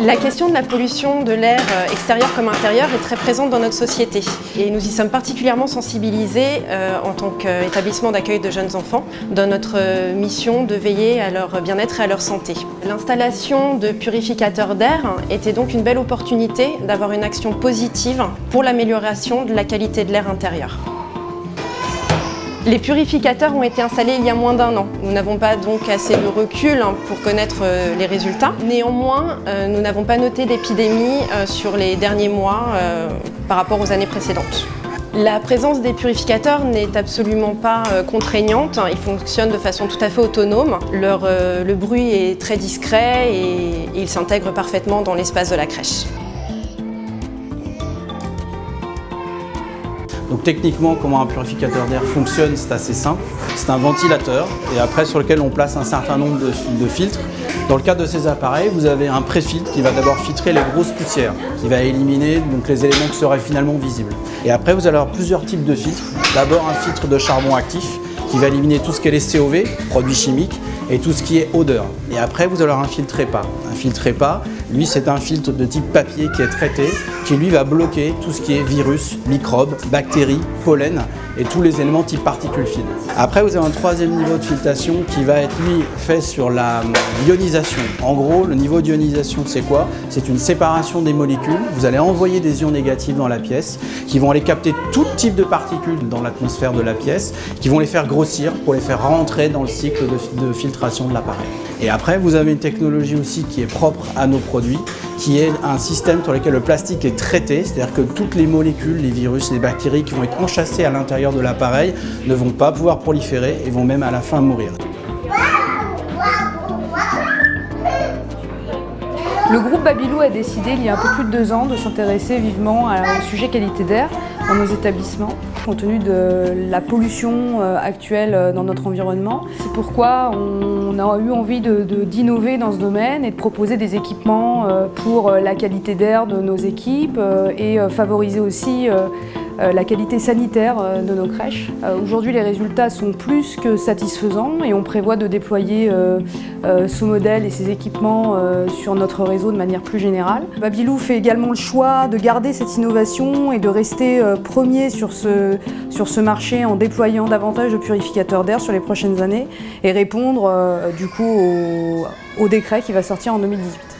La question de la pollution de l'air extérieur comme intérieur est très présente dans notre société et nous y sommes particulièrement sensibilisés en tant qu'établissement d'accueil de jeunes enfants dans notre mission de veiller à leur bien-être et à leur santé. L'installation de purificateurs d'air était donc une belle opportunité d'avoir une action positive pour l'amélioration de la qualité de l'air intérieur. Les purificateurs ont été installés il y a moins d'1 an. Nous n'avons pas donc assez de recul pour connaître les résultats. Néanmoins, nous n'avons pas noté d'épidémie sur les derniers mois par rapport aux années précédentes. La présence des purificateurs n'est absolument pas contraignante. Ils fonctionnent de façon tout à fait autonome. Le bruit est très discret et ils s'intègrent parfaitement dans l'espace de la crèche. Donc techniquement, comment un purificateur d'air fonctionne, c'est assez simple. C'est un ventilateur et après sur lequel on place un certain nombre de filtres. Dans le cas de ces appareils, vous avez un pré-filtre qui va d'abord filtrer les grosses poussières, qui va éliminer donc, les éléments qui seraient finalement visibles. Et après, vous allez avoir plusieurs types de filtres. D'abord un filtre de charbon actif qui va éliminer tout ce qui est les COV, produits chimiques, et tout ce qui est odeur. Et après, vous allez avoir un filtre HEPA. Un filtre HEPA, lui, c'est un filtre de type papier qui est traité, qui lui va bloquer tout ce qui est virus, microbes, bactéries, pollen et tous les éléments type particules fines. Après, vous avez un troisième niveau de filtration qui va être, lui, fait sur la ionisation. En gros, le niveau d'ionisation, c'est quoi? C'est une séparation des molécules. Vous allez envoyer des ions négatifs dans la pièce qui vont aller capter tout type de particules dans l'atmosphère de la pièce, qui vont les faire grossir pour les faire rentrer dans le cycle de filtration de l'appareil. Et après, vous avez une technologie aussi qui est propre à nos produits, qui est un système sur lequel le plastique est traité, c'est-à-dire que toutes les molécules, les virus, les bactéries qui vont être enchâssées à l'intérieur de l'appareil ne vont pas pouvoir proliférer et vont même à la fin mourir. Le groupe Babylou a décidé il y a un peu plus de 2 ans de s'intéresser vivement au sujet qualité d'air dans nos établissements, compte tenu de la pollution actuelle dans notre environnement. C'est pourquoi on a eu envie d'innover dans ce domaine et de proposer des équipements pour la qualité d'air de nos équipes et favoriser aussi la qualité sanitaire de nos crèches. Aujourd'hui, les résultats sont plus que satisfaisants et on prévoit de déployer ce modèle et ces équipements sur notre réseau de manière plus générale. Babylou fait également le choix de garder cette innovation et de rester premier sur ce marché en déployant davantage de purificateurs d'air sur les prochaines années et répondre du coup au décret qui va sortir en 2018.